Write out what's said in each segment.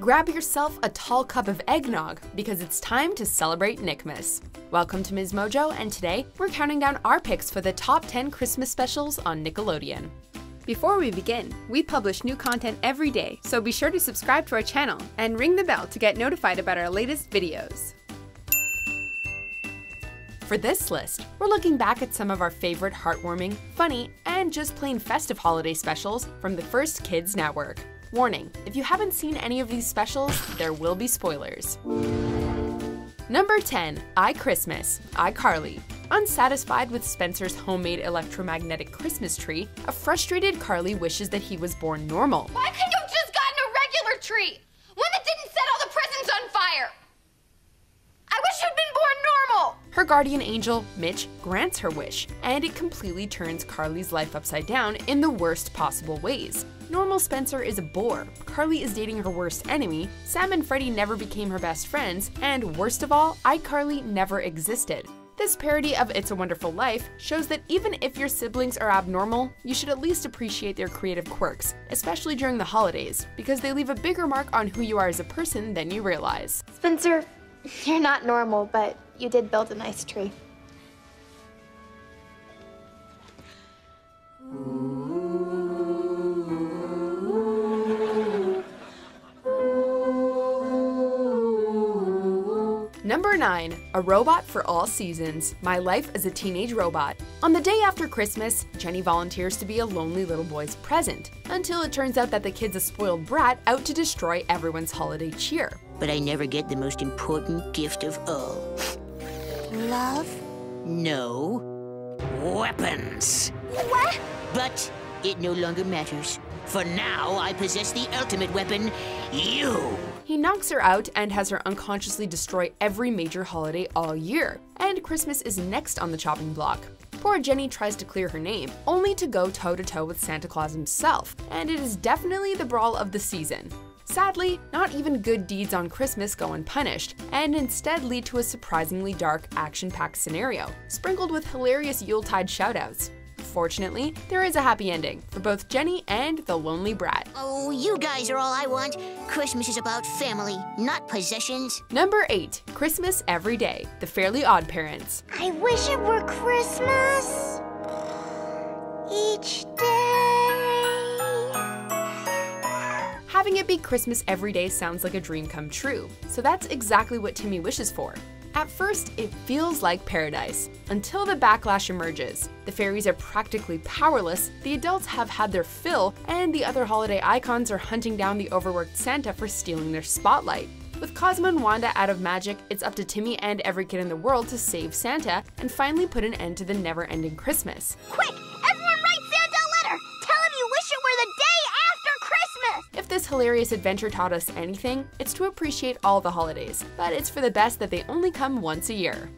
grab yourself a tall cup of eggnog because it's time to celebrate Nickmas. Welcome to MsMojo, and today we're counting down our picks for the top 10 Christmas specials on Nickelodeon. Before we begin, we publish new content every day, so be sure to subscribe to our channel and ring the bell to get notified about our latest videos. For this list, we're looking back at some of our favorite heartwarming, funny, and just plain festive holiday specials from the first kids network. Warning, if you haven't seen any of these specials, there will be spoilers. Number 10. iChristmas, iCarly. Unsatisfied with Spencer's homemade electromagnetic Christmas tree, a frustrated Carly wishes that he was born normal. Why couldn't you have just gotten a regular tree? One that didn't set all the presents on fire! I wish you'd been born normal! Her guardian angel, Mitch, grants her wish, and it completely turns Carly's life upside down in the worst possible ways. Normal Spencer is a bore, Carly is dating her worst enemy, Sam and Freddie never became her best friends, and worst of all, iCarly never existed. This parody of It's a Wonderful Life shows that even if your siblings are abnormal, you should at least appreciate their creative quirks, especially during the holidays, because they leave a bigger mark on who you are as a person than you realize. Spencer, you're not normal, but you did build a nice tree. Number 9. A Robot for All Seasons, My Life as a Teenage Robot. On the day after Christmas, Jenny volunteers to be a lonely little boy's present, until it turns out that the kid's a spoiled brat out to destroy everyone's holiday cheer. But I never get the most important gift of all. Love? No. Weapons. What? But it no longer matters. For now, I possess the ultimate weapon, you. He knocks her out and has her unconsciously destroy every major holiday all year, and Christmas is next on the chopping block. Poor Jenny tries to clear her name, only to go toe-to-toe with Santa Claus himself, and it is definitely the brawl of the season. Sadly, not even good deeds on Christmas go unpunished, and instead lead to a surprisingly dark, action-packed scenario, sprinkled with hilarious Yuletide shoutouts. Fortunately, there is a happy ending for both Jenny and the lonely brat. Oh, you guys are all I want. Christmas is about family, not possessions. Number 8. Christmas Every Day, The Fairly Odd Parents. I wish it were Christmas each day. Having it be Christmas every day sounds like a dream come true, so that's exactly what Timmy wishes for. At first, it feels like paradise, until the backlash emerges. The fairies are practically powerless, the adults have had their fill, and the other holiday icons are hunting down the overworked Santa for stealing their spotlight. With Cosmo and Wanda out of magic, it's up to Timmy and every kid in the world to save Santa and finally put an end to the never-ending Christmas. Quick, everyone write Santa a letter! Tell him you wish it were the day after Christmas! If this hilarious adventure taught us anything, it's to appreciate all the holidays, but it's for the best that they only come once a year.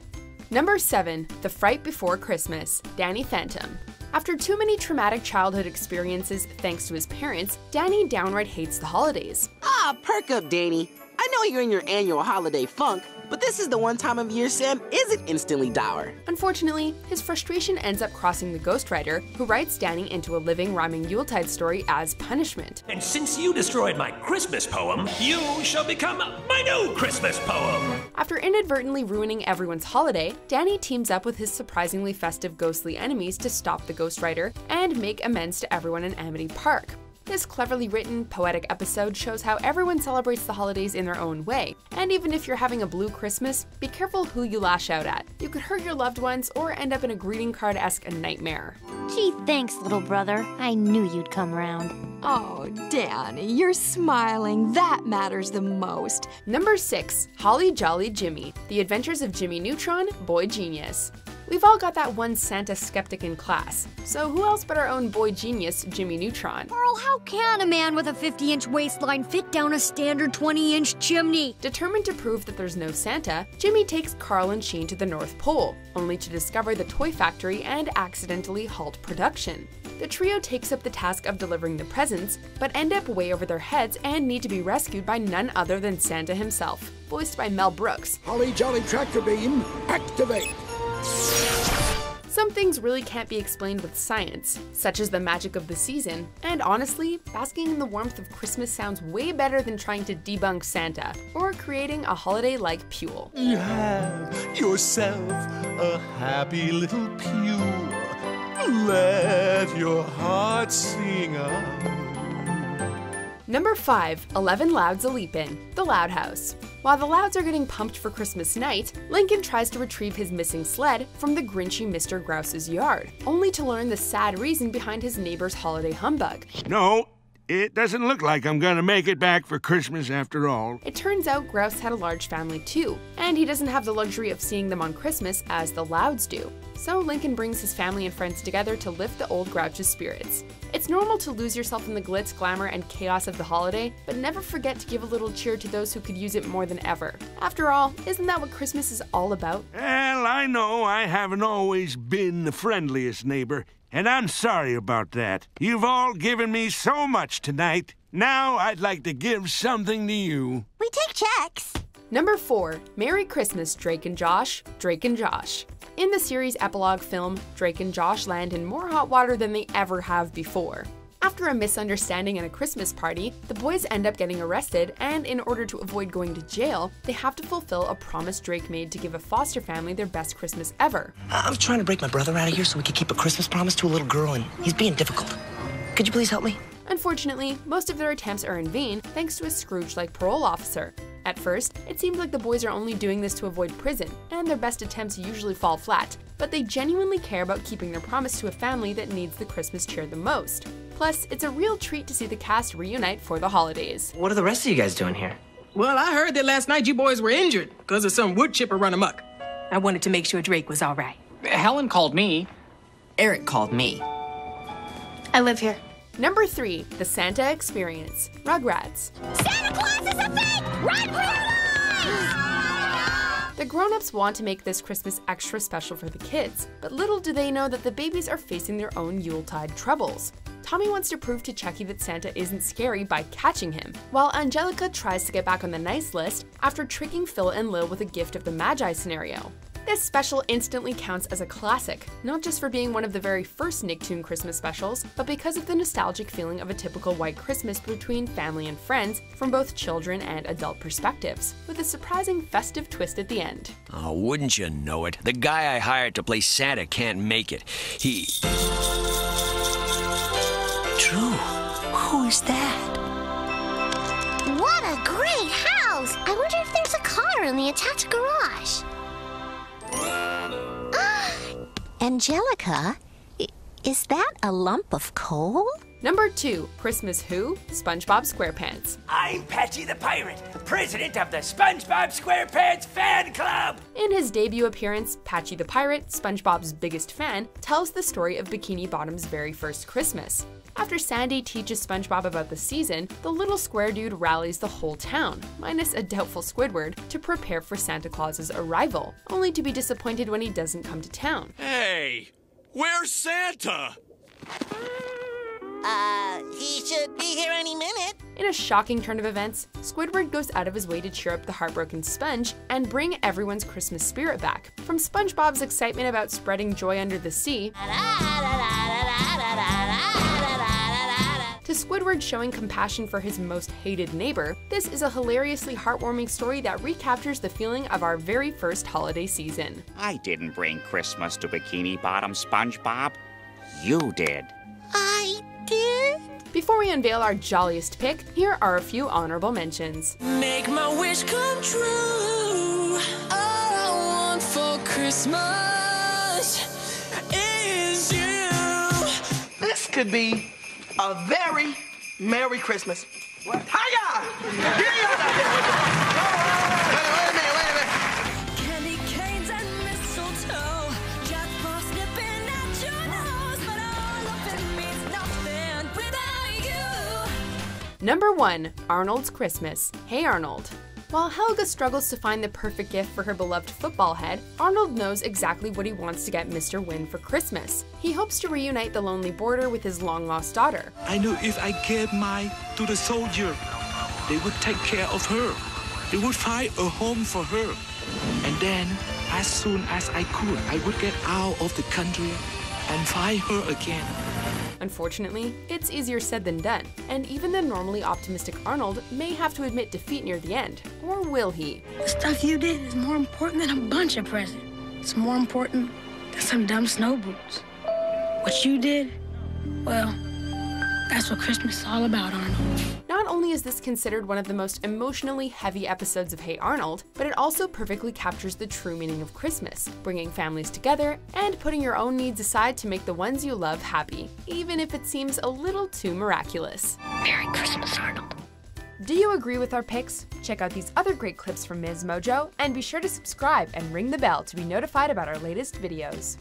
Number 7. The Fright Before Christmas, Danny Phantom. After too many traumatic childhood experiences thanks to his parents, Danny downright hates the holidays. Perk up, Danny. I know you're in your annual holiday funk, but this is the one time of year Sam isn't instantly dour. Unfortunately, his frustration ends up crossing the ghostwriter, who writes Danny into a living, rhyming Yuletide story as punishment. And since you destroyed my Christmas poem, you shall become my new Christmas poem. After inadvertently ruining everyone's holiday, Danny teams up with his surprisingly festive ghostly enemies to stop the ghostwriter and make amends to everyone in Amity Park. This cleverly written, poetic episode shows how everyone celebrates the holidays in their own way, and even if you're having a blue Christmas, be careful who you lash out at. You could hurt your loved ones or end up in a greeting card-esque nightmare. Gee, thanks, little brother. I knew you'd come round. Oh, Danny, you're smiling. That matters the most. Number 6. Holly Jolly Jimmy, The Adventures of Jimmy Neutron, Boy Genius. We've all got that one Santa skeptic in class, so who else but our own boy genius, Jimmy Neutron? Carl, how can a man with a 50-inch waistline fit down a standard 20-inch chimney? Determined to prove that there's no Santa, Jimmy takes Carl and Sheen to the North Pole, only to discover the toy factory and accidentally halt production. The trio takes up the task of delivering the presents, but end up way over their heads and need to be rescued by none other than Santa himself, voiced by Mel Brooks. Holly Jolly Tractor Beam, activate! Some things really can't be explained with science, such as the magic of the season, and honestly, basking in the warmth of Christmas sounds way better than trying to debunk Santa, or creating a holiday-like Pule. You have yourself a happy little Pule. Let your heart sing out. Number 5, 11 Louds a Leapin, the Loud House. While the Louds are getting pumped for Christmas night, Lincoln tries to retrieve his missing sled from the grinchy Mr. Grouse's yard, only to learn the sad reason behind his neighbor's holiday humbug. No, it doesn't look like I'm gonna make it back for Christmas after all. It turns out Grouse had a large family too, and he doesn't have the luxury of seeing them on Christmas as the Louds do. So Lincoln brings his family and friends together to lift the old Grouch's spirits. It's normal to lose yourself in the glitz, glamour, and chaos of the holiday, but never forget to give a little cheer to those who could use it more than ever. After all, isn't that what Christmas is all about? Well, I know I haven't always been the friendliest neighbor, and I'm sorry about that. You've all given me so much tonight. Now I'd like to give something to you. We take checks. Number 4, Merry Christmas, Drake and Josh, Drake and Josh. In the series epilogue film, Drake and Josh land in more hot water than they ever have before. After a misunderstanding at a Christmas party, the boys end up getting arrested, and in order to avoid going to jail, they have to fulfill a promise Drake made to give a foster family their best Christmas ever. I'm trying to break my brother out of here so we can keep a Christmas promise to a little girl, and he's being difficult. Could you please help me? Unfortunately, most of their attempts are in vain thanks to a Scrooge-like parole officer. At first, it seemed like the boys are only doing this to avoid prison, and their best attempts usually fall flat, but they genuinely care about keeping their promise to a family that needs the Christmas cheer the most. Plus, it's a real treat to see the cast reunite for the holidays. What are the rest of you guys doing here? Well, I heard that last night you boys were injured because of some wood chipper run amok. I wanted to make sure Drake was all right. Helen called me. Eric called me. I live here. Number 3, the Santa Experience, Rugrats. Santa Claus is a fake! Run for your lives! The grown-ups want to make this Christmas extra special for the kids, but little do they know that the babies are facing their own Yuletide troubles. Tommy wants to prove to Chucky that Santa isn't scary by catching him, while Angelica tries to get back on the nice list after tricking Phil and Lil with a gift of the Magi scenario. This special instantly counts as a classic, not just for being one of the very first Nicktoon Christmas specials, but because of the nostalgic feeling of a typical white Christmas between family and friends from both children and adult perspectives, with a surprising festive twist at the end. Oh, wouldn't you know it? The guy I hired to play Santa can't make it. Drew, who is that? What a great house! I wonder if there's a car in the attached garage. Angelica, is that a lump of coal? Number 2, Christmas Who? SpongeBob SquarePants. I'm Patchy the Pirate, the president of the SpongeBob SquarePants fan club! In his debut appearance, Patchy the Pirate, SpongeBob's biggest fan, tells the story of Bikini Bottom's very first Christmas. After Sandy teaches SpongeBob about the season, the little square dude rallies the whole town, minus a doubtful Squidward, to prepare for Santa Claus's arrival, only to be disappointed when he doesn't come to town. Hey, where's Santa? He should be here any minute. In a shocking turn of events, Squidward goes out of his way to cheer up the heartbroken Sponge and bring everyone's Christmas spirit back. From SpongeBob's excitement about spreading joy under the sea, to Squidward showing compassion for his most hated neighbor, this is a hilariously heartwarming story that recaptures the feeling of our very first holiday season. I didn't bring Christmas to Bikini Bottom, SpongeBob. You did. I did? Before we unveil our jolliest pick, here are a few honorable mentions. Make my wish come true. All I want for Christmas is you. This could be a very Merry Christmas. What? Hiya! Wait a minute. Candy canes and mistletoe. Jack Frost nipping at your nose. But all of it means nothing without you. Number 1, Arnold's Christmas. Hey Arnold. While Helga struggles to find the perfect gift for her beloved football head, Arnold knows exactly what he wants to get Mr. Wynn for Christmas. He hopes to reunite the lonely boarder with his long-lost daughter. I knew if I gave mine to the soldier, they would take care of her. They would find a home for her. And then as soon as I could, I would get out of the country and find her again. Unfortunately, it's easier said than done, and even the normally optimistic Arnold may have to admit defeat near the end. Or will he? The stuff you did is more important than a bunch of presents. It's more important than some dumb snow boots. What you did, well, that's what Christmas is all about, Arnold. Not only is this considered one of the most emotionally heavy episodes of Hey Arnold, but it also perfectly captures the true meaning of Christmas, bringing families together and putting your own needs aside to make the ones you love happy, even if it seems a little too miraculous. Merry Christmas, Arnold. Do you agree with our picks? Check out these other great clips from MsMojo, and be sure to subscribe and ring the bell to be notified about our latest videos.